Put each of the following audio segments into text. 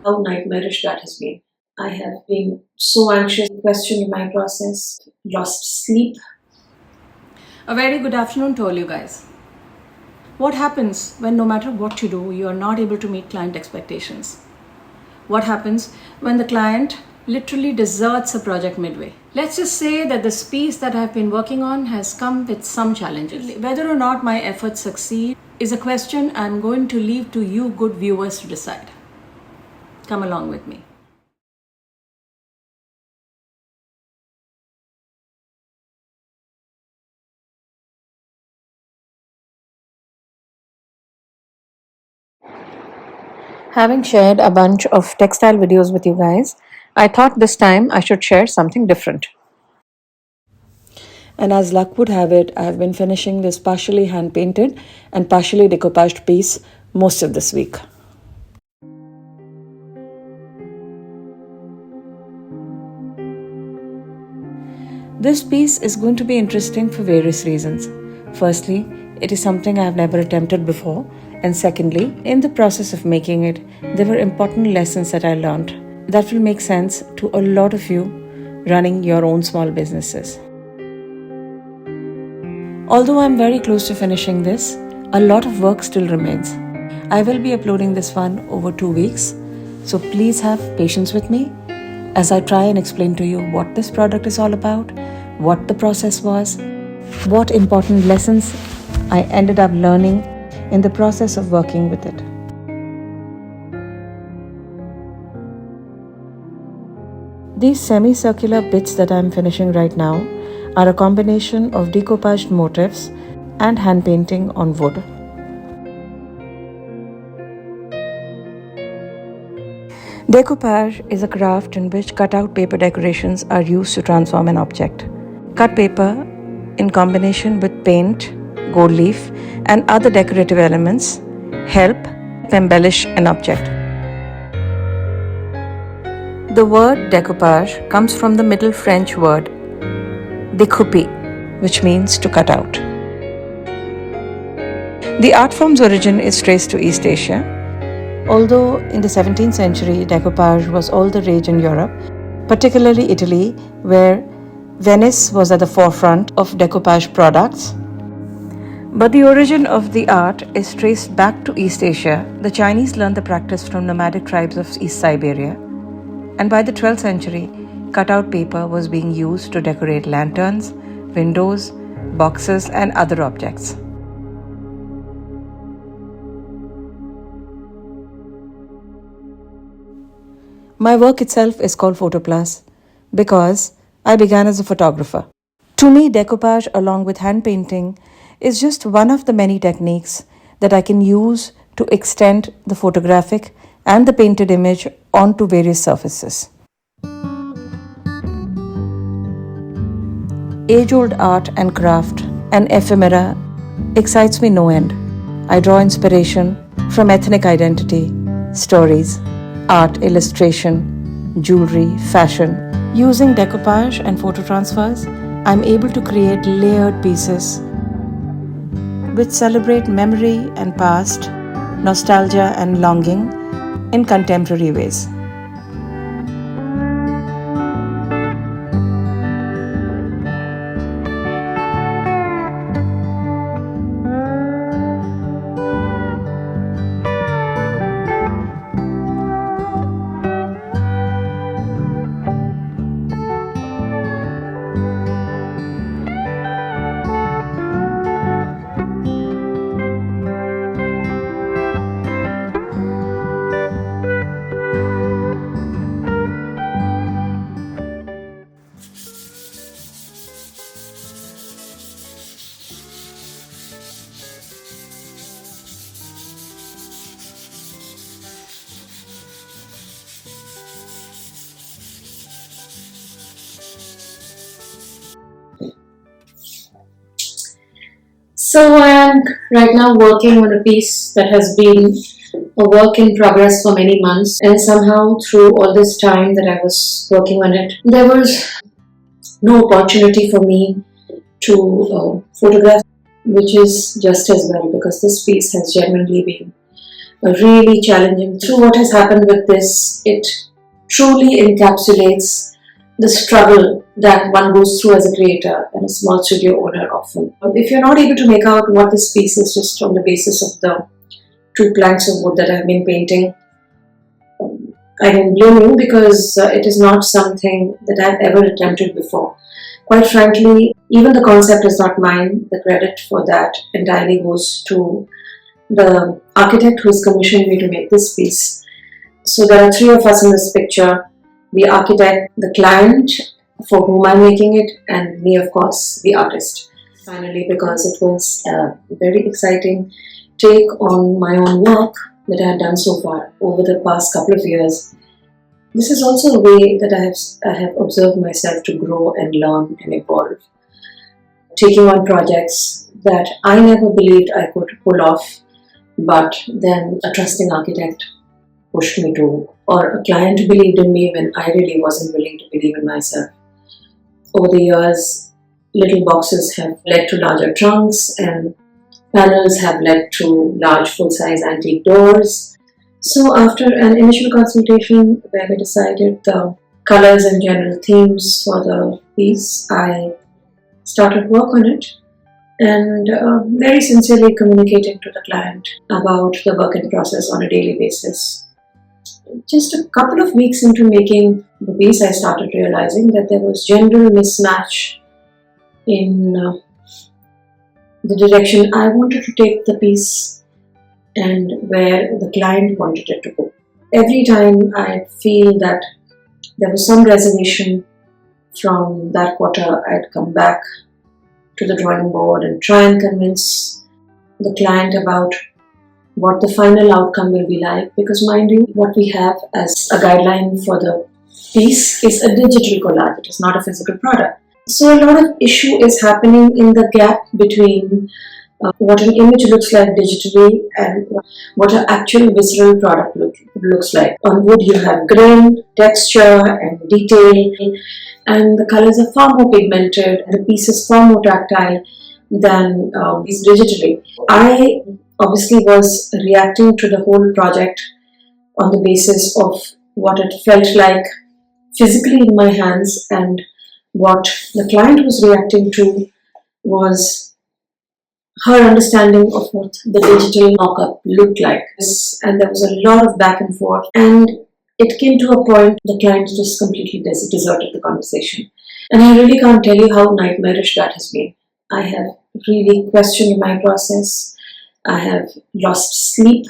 how nightmarish that has been. I have been so anxious, questioned my process, lost sleep. A very good afternoon to all you guys. What happens when no matter what you do, you are not able to meet client expectations? What happens when the client literally deserts a project midway? Let's just say that this piece that I've been working on has come with some challenges. Whether or not my efforts succeed is a question I'm going to leave to you good viewers to decide. Come along with me. Having shared a bunch of textile videos with you guys, I thought this time I should share something different. And as luck would have it, I have been finishing this partially hand painted and partially decoupaged piece most of this week. This piece is going to be interesting for various reasons. Firstly, it is something I have never attempted before, and secondly, in the process of making it, there were important lessons that I learned that will make sense to a lot of you running your own small businesses. Although I'm very close to finishing this, a lot of work still remains. I will be uploading this one over 2 weeks, so please have patience with me as I try and explain to you what this product is all about, what the process was, what important lessons I ended up learning in the process of working with it. These semicircular bits that I'm finishing right now are a combination of decoupaged motifs and hand painting on wood. Decoupage is a craft in which cut-out paper decorations are used to transform an object. Cut paper, in combination with paint, gold leaf, and other decorative elements, help embellish an object. The word decoupage comes from the Middle French word découper, which means to cut out. The art form's origin is traced to East Asia. Although in the 17th century, decoupage was all the rage in Europe, particularly Italy, where Venice was at the forefront of decoupage products. But the origin of the art is traced back to East Asia. The Chinese learned the practice from nomadic tribes of East Siberia. And by the 12th century, cutout paper was being used to decorate lanterns, windows, boxes, and other objects. My work itself is called Photoplus because I began as a photographer. To me, decoupage along with hand painting is just one of the many techniques that I can use to extend the photographic and the painted image onto various surfaces. Age-old art and craft and ephemera excites me no end. I draw inspiration from ethnic identity, stories, art, illustration, jewelry, fashion. Using decoupage and photo transfers, I'm able to create layered pieces which celebrate memory and past, nostalgia and longing in contemporary ways. So I am right now working on a piece that has been a work in progress for many months, and somehow through all this time that I was working on it, there was no opportunity for me to photograph, which is just as well because this piece has genuinely been really challenging. Through what has happened with this, it truly encapsulates the struggle that one goes through as a creator and a small studio owner often. If you're not able to make out what this piece is just on the basis of the two planks of wood that I've been painting, I don't blame you, because it is not something that I've ever attempted before. Quite frankly, even the concept is not mine. The credit for that entirely goes to the architect who has commissioned me to make this piece. So there are three of us in this picture: the architect, the client for whom I'm making it, and me, of course, the artist. Finally, because it was a very exciting take on my own work that I had done so far over the past couple of years. This is also a way that I have observed myself to grow and learn and evolve, taking on projects that I never believed I could pull off, but then a trusting architect pushed me to, or a client believed in me when I really wasn't willing to believe in myself. Over the years, little boxes have led to larger trunks, and panels have led to large full-size antique doors. So after an initial consultation where we decided the colors and general themes for the piece, I started work on it and very sincerely communicating to the client about the work in process on a daily basis. Just a couple of weeks into making the piece, I started realizing that there was general mismatch in the direction I wanted to take the piece and where the client wanted it to go. Every time I feel that there was some reservation from that quarter, I'd come back to the drawing board and try and convince the client about what the final outcome will be like, because mind you, what we have as a guideline for the piece is a digital collage, it is not a physical product. So a lot of issue is happening in the gap between what an image looks like digitally and what an actual visceral product looks like. On wood you have grain, texture and detail, and the colors are far more pigmented and the piece is far more tactile than is digitally. I obviously was reacting to the whole project on the basis of what it felt like physically in my hands, and what the client was reacting to was her understanding of what the digital mock-up looked like. And there was a lot of back and forth, and it came to a point the client just completely deserted the conversation. And I really can't tell you how nightmarish that has been. I have really questioned my process. I have lost sleep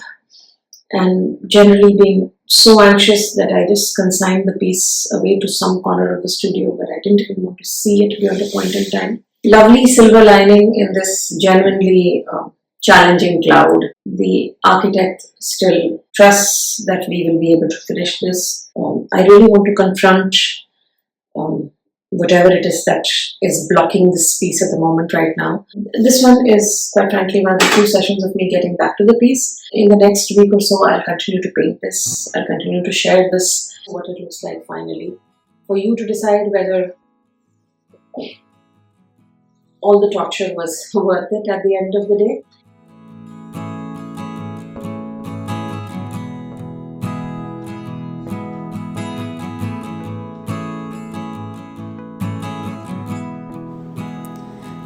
and generally been so anxious that I just consigned the piece away to some corner of the studio where I didn't even want to see it beyond a point in time. Lovely silver lining in this genuinely challenging cloud. The architect still trusts that we will be able to finish this. I really want to confront whatever it is that is blocking this piece at the moment right now. This one is, quite frankly, one of the few sessions of me getting back to the piece. In the next week or so, I'll continue to paint this. I'll continue to share this, what it looks like finally, for you to decide whether all the torture was worth it at the end of the day.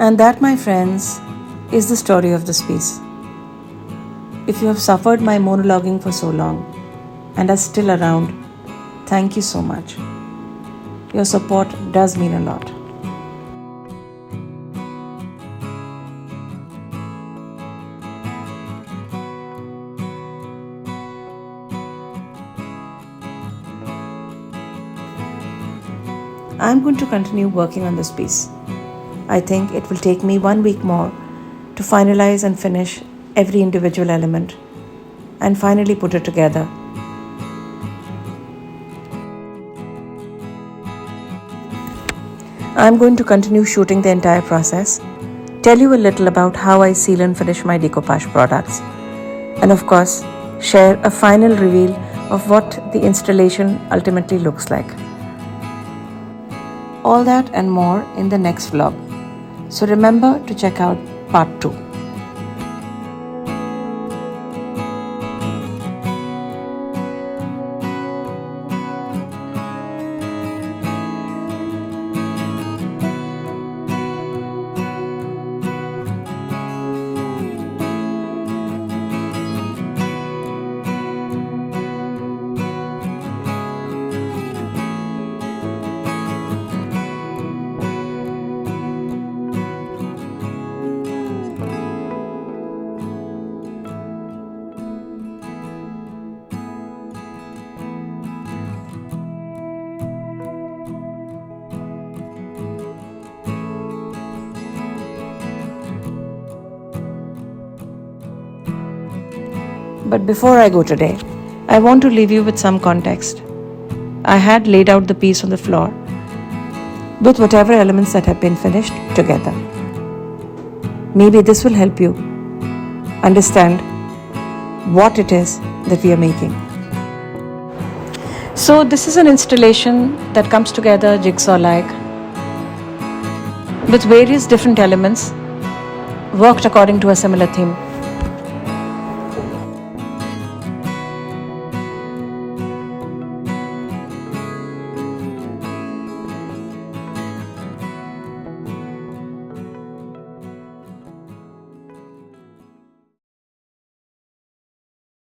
And that, my friends, is the story of this piece. If you have suffered my monologuing for so long and are still around, thank you so much. Your support does mean a lot. I'm going to continue working on this piece. I think it will take me 1 week more to finalize and finish every individual element and finally put it together. I'm going to continue shooting the entire process, tell you a little about how I seal and finish my decoupage products, and of course, share a final reveal of what the installation ultimately looks like. All that and more in the next vlog. So remember to check out part 2. But before I go today, I want to leave you with some context. I had laid out the piece on the floor with whatever elements that have been finished together. Maybe this will help you understand what it is that we are making. So this is an installation that comes together jigsaw-like with various different elements worked according to a similar theme.